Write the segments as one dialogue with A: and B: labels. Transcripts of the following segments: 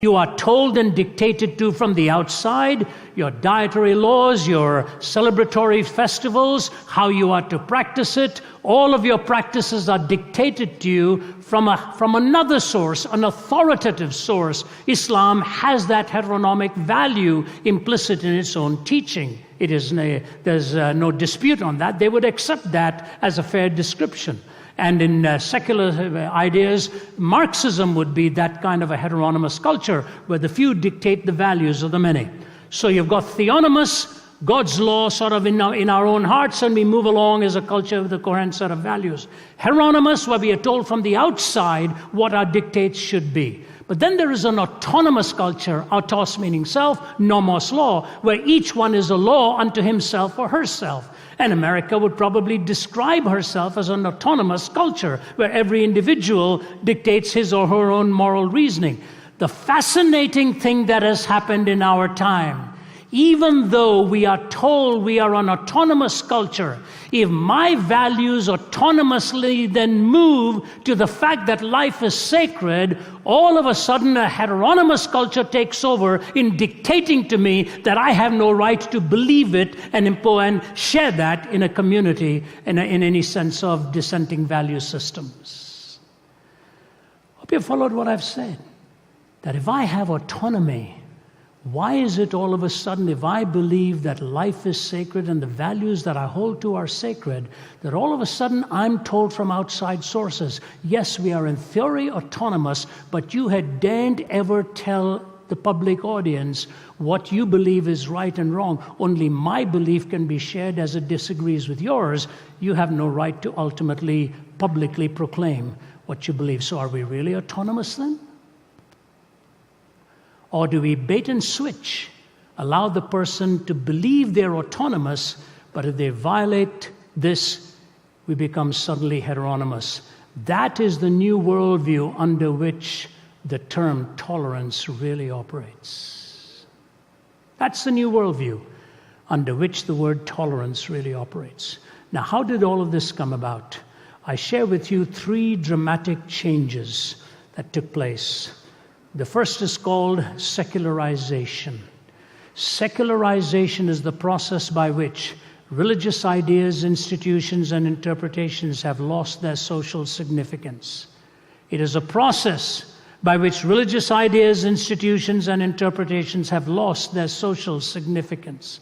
A: You are told and dictated to from the outside, your dietary laws, your celebratory festivals, how you are to practice it. All of your practices are dictated to you from another source, an authoritative source. Islam has that heteronomic value implicit in its own teaching. There's no dispute on that. They would accept that as a fair description. And in secular ideas, Marxism would be that kind of a heteronomous culture where the few dictate the values of the many. So you've got theonomous, God's law sort of in our own hearts, and we move along as a culture with a coherent set of values. Heteronomous, where we are told from the outside what our dictates should be. But then there is an autonomous culture, autos meaning self, nomos law, where each one is a law unto himself or herself. And America would probably describe herself as an autonomous culture, where every individual dictates his or her own moral reasoning. The fascinating thing that has happened in our time, even though we are told we are an autonomous culture, if my values autonomously then move to the fact that life is sacred, all of a sudden a heteronomous culture takes over in dictating to me that I have no right to believe it and share that in a community in any sense of dissenting value systems. Hope you followed what I've said. That if I have autonomy, why is it all of a sudden, if I believe that life is sacred and the values that I hold to are sacred, that all of a sudden I'm told from outside sources, yes, we are in theory autonomous, but you had daren't ever tell the public audience what you believe is right and wrong. Only my belief can be shared as it disagrees with yours. You have no right to ultimately publicly proclaim what you believe. So are we really autonomous then? Or do we bait and switch, allow the person to believe they're autonomous, but if they violate this, we become suddenly heteronomous? That is the new worldview under which the term tolerance really operates. That's the new worldview under which the word tolerance really operates. Now, how did all of this come about? I share with you 3 dramatic changes that took place. The first is called secularization. Secularization is the process by which religious ideas, institutions, and interpretations have lost their social significance. It is a process by which religious ideas, institutions, and interpretations have lost their social significance.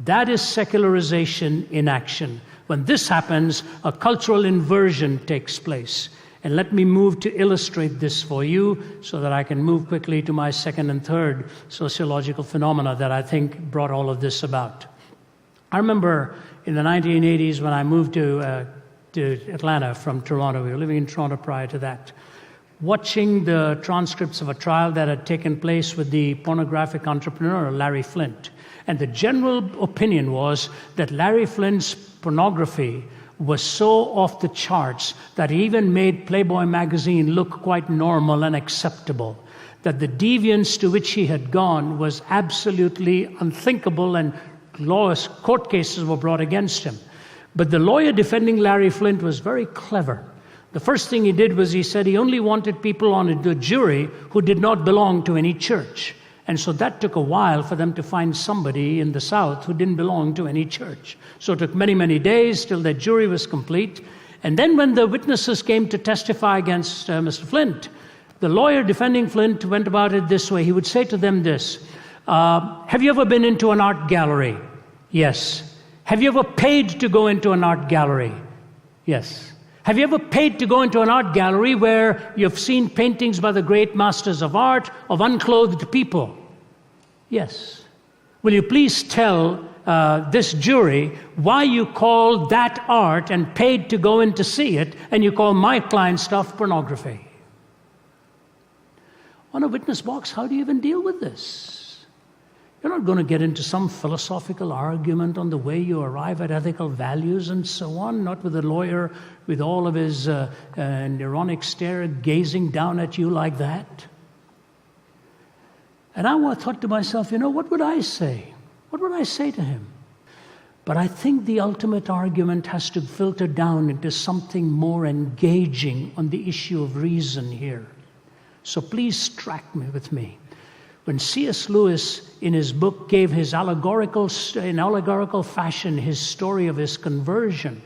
A: That is secularization in action. When this happens, a cultural inversion takes place. And let me move to illustrate this for you so that I can move quickly to my second and third sociological phenomena that I think brought all of this about. I remember in the 1980s when I moved to Atlanta from Toronto. We were living in Toronto prior to that. Watching the transcripts of a trial that had taken place with the pornographic entrepreneur Larry Flynt. And the general opinion was that Larry Flynt's pornography was so off the charts that he even made Playboy magazine look quite normal and acceptable. That the deviance to which he had gone was absolutely unthinkable, and court cases were brought against him. But the lawyer defending Larry Flynt was very clever. The first thing he did was he said he only wanted people on the jury who did not belong to any church. And so that took a while for them to find somebody in the South who didn't belong to any church. So it took many, many days till that jury was complete. And then when the witnesses came to testify against Mr. Flynt, the lawyer defending Flynt went about it this way. He would say to them this, have you ever been into an art gallery? Yes. Have you ever paid to go into an art gallery? Yes. Have you ever paid to go into an art gallery where you've seen paintings by the great masters of art of unclothed people? Yes. Will you please tell this jury why you call that art and paid to go in to see it, and you call my client stuff pornography? On a witness box, how do you even deal with this? You're not going to get into some philosophical argument on the way you arrive at ethical values and so on, not with a lawyer with all of his neuronic stare gazing down at you like that. And I thought to myself, what would I say? What would I say to him? But I think the ultimate argument has to filter down into something more engaging on the issue of reason here. So please track with me. When C.S. Lewis, in his book, gave his in allegorical fashion his story of his conversion,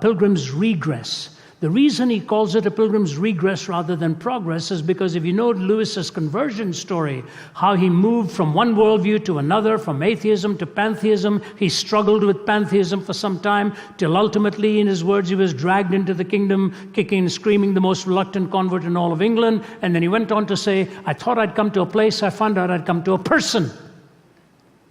A: Pilgrim's Regress. The reason he calls it a pilgrim's regress rather than progress is because if you know Lewis's conversion story, how he moved from one worldview to another, from atheism to pantheism, he struggled with pantheism for some time, till ultimately, in his words, he was dragged into the kingdom, kicking and screaming, the most reluctant convert in all of England. And then he went on to say, I thought I'd come to a place, I found out I'd come to a person.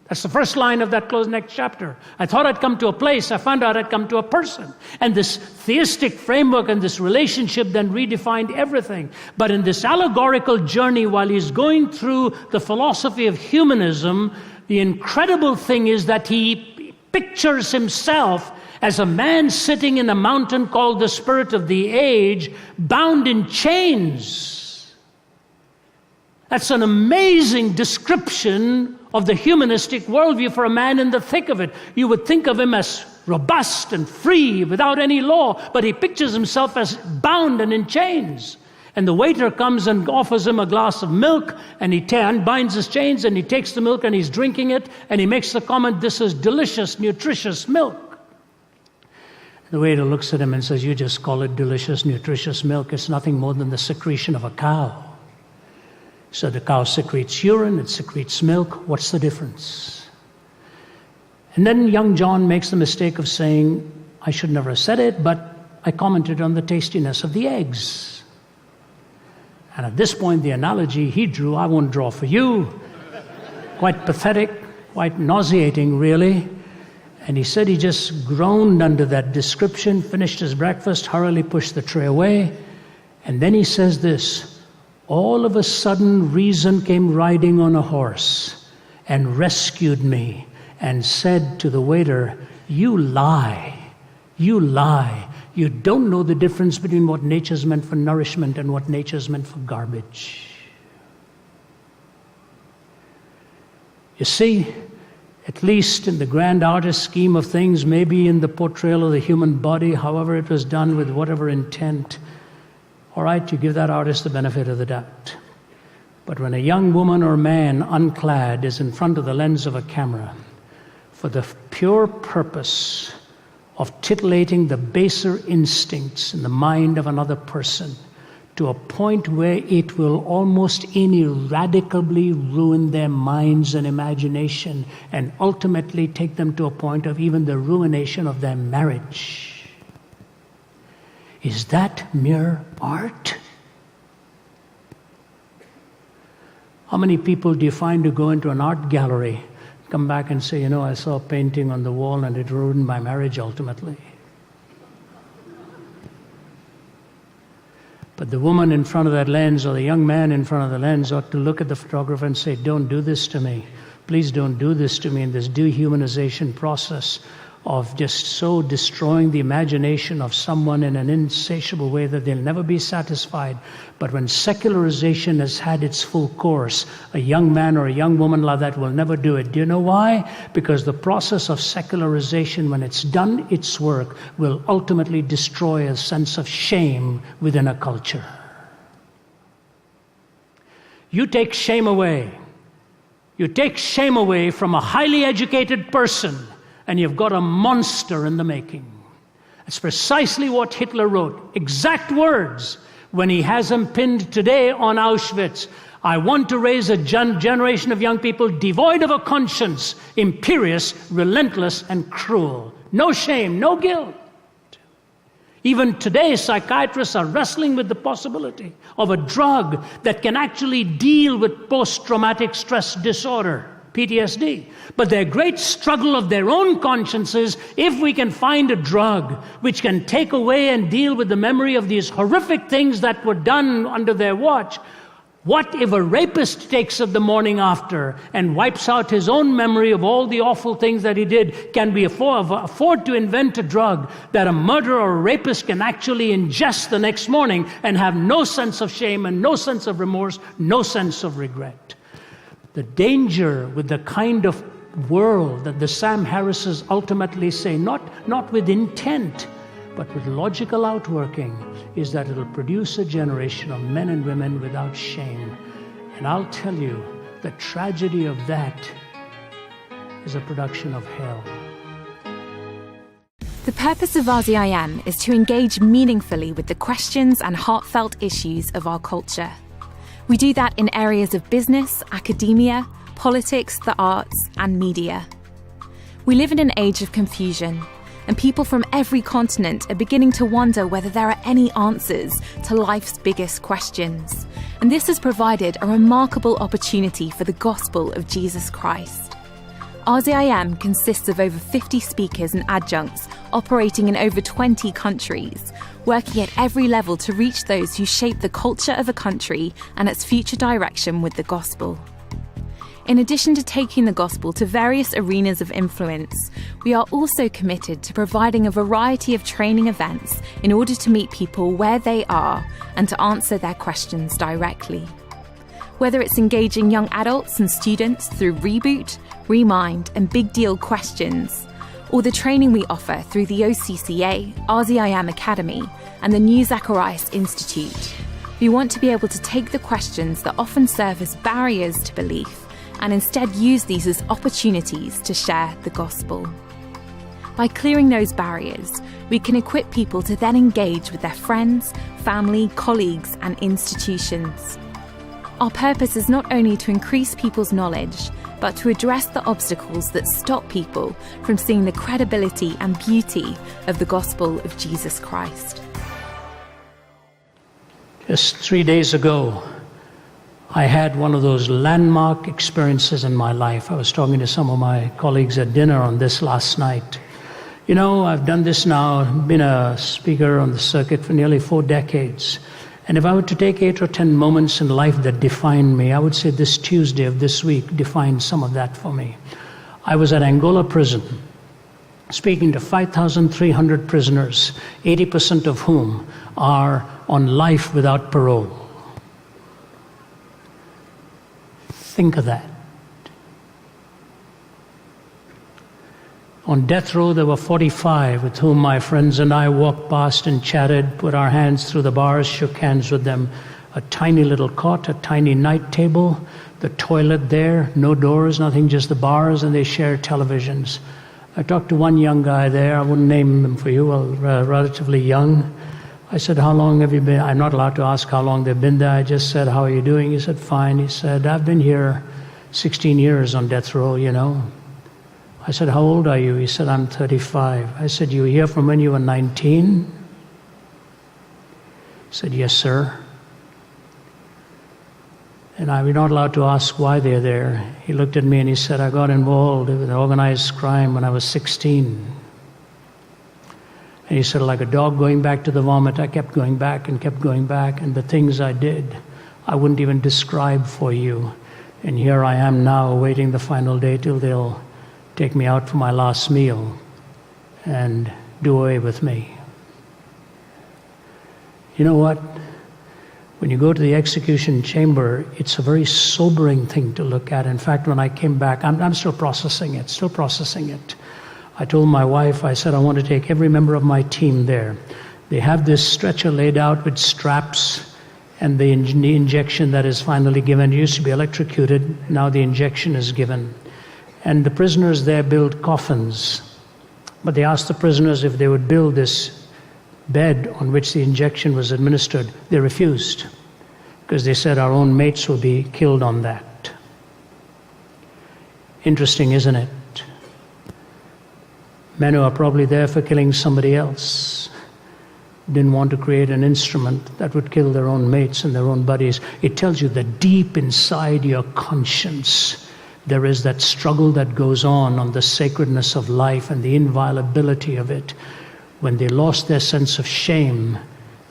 A: That's the first line of that next chapter. I thought I'd come to a place, I found out I'd come to a person. And this theistic framework and this relationship then redefined everything. But in this allegorical journey, while he's going through the philosophy of humanism, the incredible thing is that he pictures himself as a man sitting in a mountain called the Spirit of the Age, bound in chains. That's an amazing description of the humanistic worldview for a man in the thick of it. You would think of him as robust and free, without any law, but he pictures himself as bound and in chains. And the waiter comes and offers him a glass of milk, and he unbinds his chains, and he takes the milk and he's drinking it, and he makes the comment, this is delicious, nutritious milk. The waiter looks at him and says, you just call it delicious, nutritious milk. It's nothing more than the secretion of a cow. So the cow secretes urine, it secretes milk. What's the difference? And then young John makes the mistake of saying, I should never have said it, but I commented on the tastiness of the eggs. And at this point, the analogy he drew, I won't draw for you. Quite pathetic, quite nauseating, really. And he said he just groaned under that description, finished his breakfast, hurriedly pushed the tray away. And then he says this, all of a sudden, reason came riding on a horse and rescued me and said to the waiter, you lie, you lie. You don't know the difference between what nature's meant for nourishment and what nature's meant for garbage. You see, at least in the grand artist scheme of things, maybe in the portrayal of the human body, however it was done with whatever intent, all right, you give that artist the benefit of the doubt. But when a young woman or man, unclad, is in front of the lens of a camera for the pure purpose of titillating the baser instincts in the mind of another person to a point where it will almost ineradicably ruin their minds and imagination and ultimately take them to a point of even the ruination of their marriage. Is that mere art? How many people do you find who go into an art gallery, come back and say, I saw a painting on the wall and it ruined my marriage ultimately? But the woman in front of that lens or the young man in front of the lens ought to look at the photographer and say, don't do this to me. Please don't do this to me in this dehumanization process of just so destroying the imagination of someone in an insatiable way that they'll never be satisfied. But when secularization has had its full course, a young man or a young woman like that will never do it. Do you know why? Because the process of secularization, when it's done its work, will ultimately destroy a sense of shame within a culture. You take shame away. You take shame away from a highly educated person, and you've got a monster in the making. That's precisely what Hitler wrote. Exact words when he has him pinned today on Auschwitz. I want to raise a generation of young people devoid of a conscience, imperious, relentless, and cruel. No shame, no guilt. Even today, psychiatrists are wrestling with the possibility of a drug that can actually deal with post-traumatic stress disorder, PTSD. But their great struggle of their own consciences, if we can find a drug which can take away and deal with the memory of these horrific things that were done under their watch, what if a rapist takes it the morning after and wipes out his own memory of all the awful things that he did? Can we afford to invent a drug that a murderer or a rapist can actually ingest the next morning and have no sense of shame and no sense of remorse, no sense of regret? The danger with the kind of world that the Sam Harrises ultimately say, not with intent, but with logical outworking, is that it'll produce a generation of men and women without shame. And I'll tell you, the tragedy of that is a production of hell.
B: The purpose of RZIM is to engage meaningfully with the questions and heartfelt issues of our culture. We do that in areas of business, academia, politics, the arts, and media. We live in an age of confusion, and people from every continent are beginning to wonder whether there are any answers to life's biggest questions. And this has provided a remarkable opportunity for the gospel of Jesus Christ. RZIM consists of over 50 speakers and adjuncts operating in over 20 countries, working at every level to reach those who shape the culture of a country and its future direction with the gospel. In addition to taking the gospel to various arenas of influence, we are also committed to providing a variety of training events in order to meet people where they are and to answer their questions directly. Whether it's engaging young adults and students through Reboot, Remind, and Big Deal questions, or the training we offer through the OCCA, RZIM Academy, and the New Zacharias Institute, we want to be able to take the questions that often serve as barriers to belief and instead use these as opportunities to share the gospel. By clearing those barriers, we can equip people to then engage with their friends, family, colleagues, and institutions. Our purpose is not only to increase people's knowledge, but to address the obstacles that stop people from seeing the credibility and beauty of the gospel of Jesus Christ.
A: Just 3 days ago, I had one of those landmark experiences in my life. I was talking to some of my colleagues at dinner on this last night. You know, I've done this now, been a speaker on the circuit for nearly 4 decades. And if I were to take 8 or 10 moments in life that defined me, I would say this Tuesday of this week defined some of that for me. I was at Angola prison, speaking to 5,300 prisoners, 80% of whom are on life without parole. Think of that. On death row, there were 45 with whom my friends and I walked past and chatted, put our hands through the bars, shook hands with them. A tiny little cot, a tiny night table, the toilet there, no doors, nothing, just the bars, and they shared televisions. I talked to one young guy there, I wouldn't name him for you, well, relatively young. I said, how long have you been? I'm not allowed to ask how long they've been there. I just said, how are you doing? He said, fine. He said, I've been here 16 years on death row, you know. I said, how old are you? He said, I'm 35. I said, you were here from when you were 19? He said, yes, sir. And I was not allowed to ask why they're there. He looked at me and he said, I got involved with organized crime when I was 16. And he said, like a dog going back to the vomit, I kept going back and kept going back. And the things I did, I wouldn't even describe for you. And here I am now awaiting the final day till they'll take me out for my last meal and do away with me. You know what? When you go to the execution chamber, it's a very sobering thing to look at. In fact, when I came back, I'm still processing it. I told my wife, I said, I want to take every member of my team there. They have this stretcher laid out with straps and the injection that is finally given. It used to be electrocuted, now the injection is given. And the prisoners there build coffins. But they asked the prisoners if they would build this bed on which the injection was administered. They refused, because they said our own mates will be killed on that. Interesting, isn't it? Men who are probably there for killing somebody else didn't want to create an instrument that would kill their own mates and their own buddies. It tells you that deep inside your conscience, there is that struggle that goes on the sacredness of life and the inviolability of it. When they lost their sense of shame,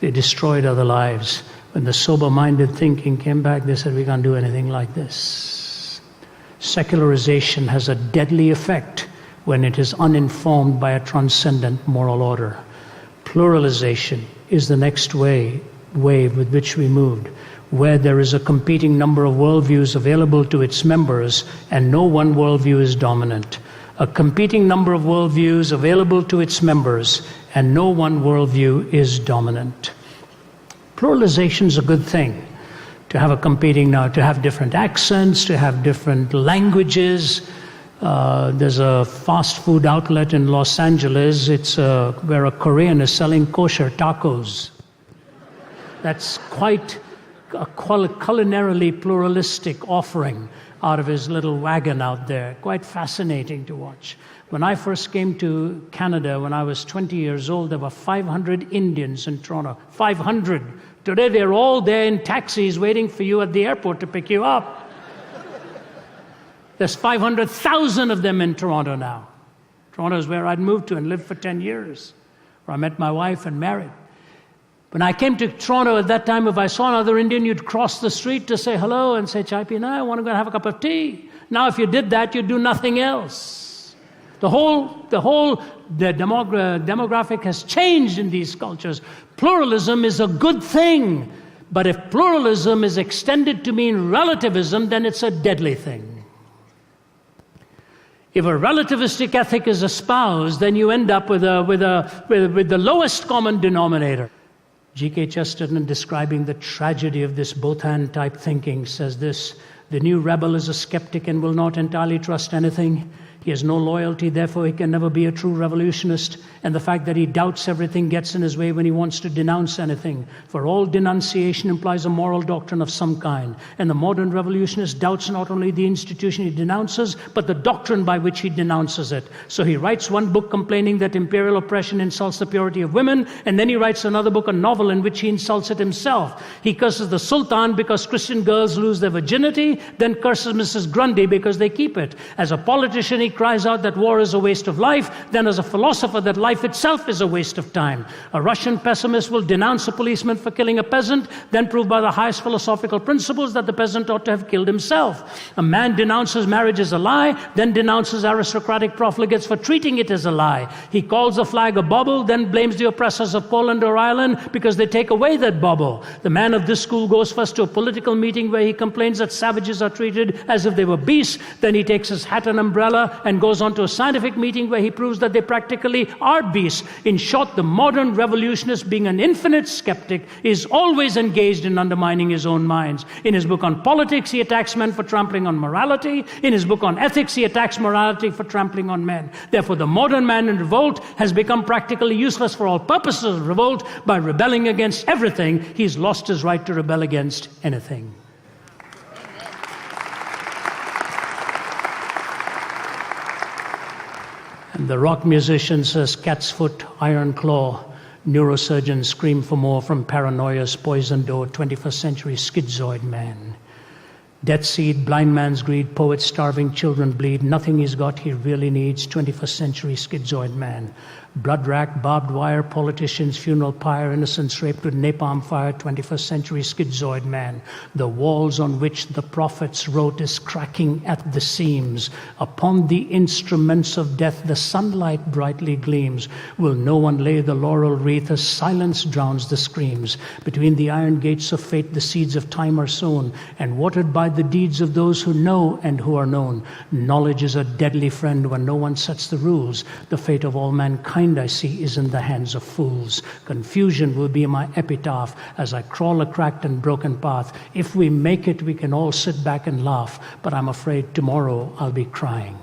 A: they destroyed other lives. When the sober-minded thinking came back, they said, we can't do anything like this. Secularization has a deadly effect when it is uninformed by a transcendent moral order. Pluralization is the next wave with which we moved, where there is a competing number of worldviews available to its members and no one worldview is dominant. A competing number of worldviews available to its members and no one worldview is dominant. Pluralization is a good thing. To have to have different accents, to have different languages. There's a fast food outlet in Los Angeles. It's where a Korean is selling kosher tacos. That's quite a culinarily pluralistic offering out of his little wagon out there. Quite fascinating to watch. When I first came to Canada, when I was 20 years old, there were 500 Indians in Toronto. 500. Today they're all there in taxis waiting for you at the airport to pick you up. There's 500,000 of them in Toronto now. Toronto is where I'd moved to and lived for 10 years, where I met my wife and married. When I came to Toronto at that time, if I saw another Indian, you'd cross the street to say hello and say, "Chai pi na, I want to go have a cup of tea." Now, if you did that, you'd do nothing else. The demographic has changed in these cultures. Pluralism is a good thing, but if pluralism is extended to mean relativism, then it's a deadly thing. If a relativistic ethic is espoused, then you end up with the lowest common denominator. G.K. Chesterton, describing the tragedy of this both-and type thinking, says this: "The new rebel is a skeptic and will not entirely trust anything. He has no loyalty, therefore he can never be a true revolutionist. And the fact that he doubts everything gets in his way when he wants to denounce anything. For all denunciation implies a moral doctrine of some kind. And the modern revolutionist doubts not only the institution he denounces, but the doctrine by which he denounces it. So he writes one book complaining that imperial oppression insults the purity of women, and then he writes another book, a novel, in which he insults it himself. He curses the Sultan because Christian girls lose their virginity, then curses Mrs. Grundy because they keep it. As a politician, he cries out that war is a waste of life, then as a philosopher that life itself is a waste of time. A Russian pessimist will denounce a policeman for killing a peasant, then prove by the highest philosophical principles that the peasant ought to have killed himself. A man denounces marriage as a lie, then denounces aristocratic profligates for treating it as a lie. He calls the flag a bauble, then blames the oppressors of Poland or Ireland because they take away that bauble. The man of this school goes first to a political meeting where he complains that savages are treated as if they were beasts, then he takes his hat and umbrella and goes on to a scientific meeting where he proves that they practically are beasts. In short, the modern revolutionist, being an infinite skeptic, is always engaged in undermining his own minds. In his book on politics, he attacks men for trampling on morality. In his book on ethics, he attacks morality for trampling on men. Therefore, the modern man in revolt has become practically useless for all purposes of revolt. By rebelling against everything, he's lost his right to rebel against anything. And the rock musician says, "Cat's foot, iron claw." Neurosurgeons scream for more from paranoia's poison door. 21st century schizoid man. Death seed, blind man's greed, poets starving, children bleed. Nothing he's got he really needs. 21st century schizoid man. Blood rack, barbed wire, politicians, funeral pyre, innocents raped with napalm fire. 21st century schizoid man. The walls on which the prophets wrote is cracking at the seams. Upon the instruments of death the sunlight brightly gleams. Will no one lay the laurel wreath as silence drowns the screams? Between the iron gates of fate the seeds of time are sown, and watered by the deeds of those who know and who are known. Knowledge is a deadly friend when no one sets the rules. The fate of all mankind, I see, is in the hands of fools. Confusion will be my epitaph as I crawl a cracked and broken path. If we make it, we can all sit back and laugh, but I'm afraid tomorrow I'll be crying.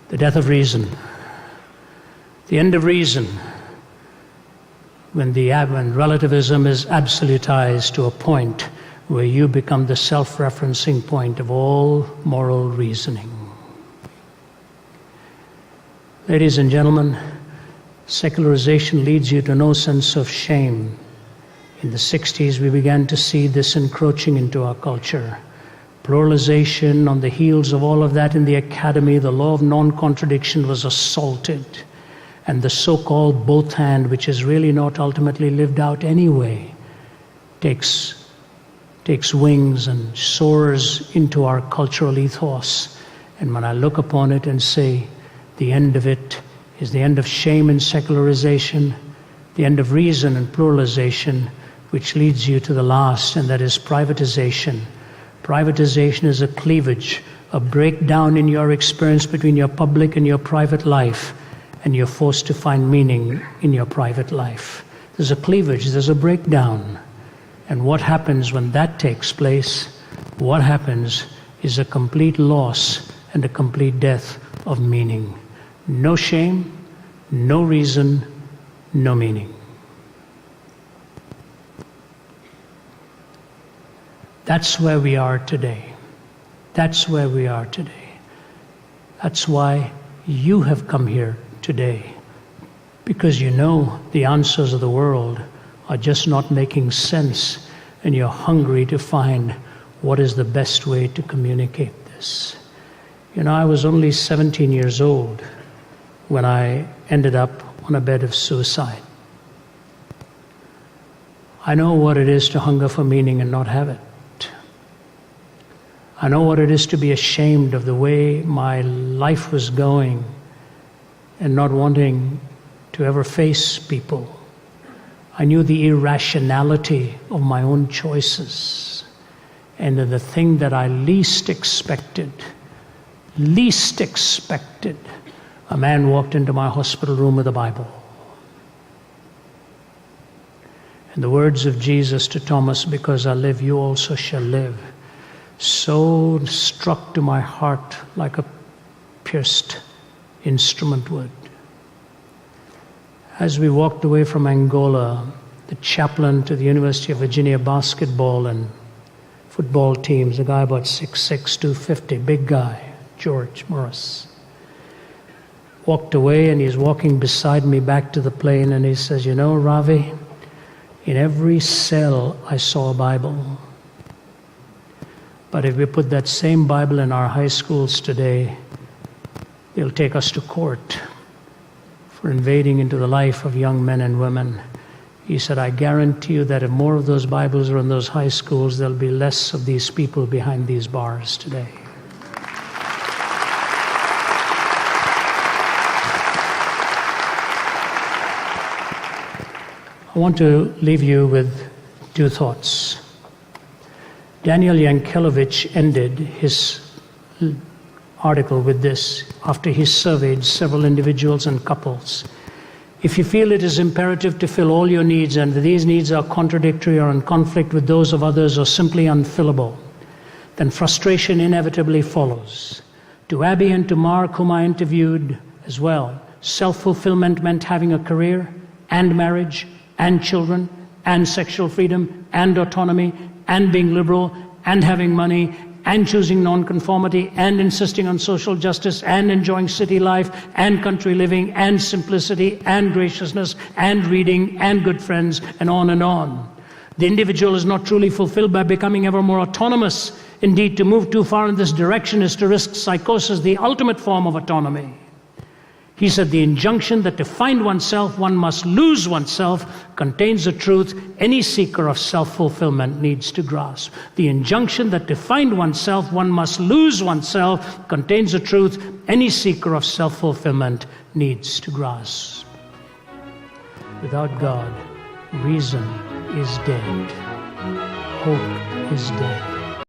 A: The death of reason. The end of reason. When relativism is absolutized to a point where you become the self-referencing point of all moral reasoning. Ladies and gentlemen, secularization leads you to no sense of shame. In the 60s, we began to see this encroaching into our culture. Pluralization, on the heels of all of that in the academy, the law of non-contradiction was assaulted. And the so-called both hand, which is really not ultimately lived out anyway, takes wings and soars into our cultural ethos. And when I look upon it and say, the end of it is the end of shame and secularization, the end of reason and pluralization, which leads you to the last, and that is privatization. Privatization is a cleavage a breakdown in your experience between your public and your private life, and you're forced to find meaning in your private life. There's a cleavage, there's a breakdown. And what happens when that takes place? What happens is a complete loss and a complete death of meaning. No shame, no reason, no meaning. That's where we are today. That's where we are today. That's why you have come here today. Because you know the answers of the world are just not making sense, and you're hungry to find what is the best way to communicate this. You know, I was only 17 years old when I ended up on a bed of suicide. I know what it is to hunger for meaning and not have it. I know what it is to be ashamed of the way my life was going and not wanting to ever face people. I knew the irrationality of my own choices. And the thing that I least expected, a man walked into my hospital room with a Bible. And the words of Jesus to Thomas, "Because I live, you also shall live," so struck to my heart like a pierced instrument would. As we walked away from Angola, the chaplain to the University of Virginia basketball and football teams, a guy about 6'6", 250, big guy, George Morris, walked away, and he's walking beside me back to the plane, and he says, "You know, Ravi, in every cell I saw a Bible. But if we put that same Bible in our high schools today, they'll take us to court for invading into the life of young men and women." He said, "I guarantee you that if more of those Bibles are in those high schools, there'll be less of these people behind these bars today." I want to leave you with two thoughts. Daniel Yankelevich ended his article with this after he surveyed several individuals and couples. "If you feel it is imperative to fill all your needs, and these needs are contradictory or in conflict with those of others or simply unfillable, then frustration inevitably follows. To Abby and to Mark, whom I interviewed as well, self-fulfillment meant having a career and marriage and children and sexual freedom and autonomy and being liberal and having money and choosing nonconformity and insisting on social justice and enjoying city life and country living and simplicity and graciousness and reading and good friends and on and on. The individual is not truly fulfilled by becoming ever more autonomous. Indeed, to move too far in this direction is to risk psychosis, the ultimate form of autonomy." He said, "The injunction that to find oneself, one must lose oneself contains a truth any seeker of self-fulfillment needs to grasp. The injunction that to find oneself, one must lose oneself contains a truth any seeker of self-fulfillment needs to grasp." Without God, reason is dead. Hope is dead.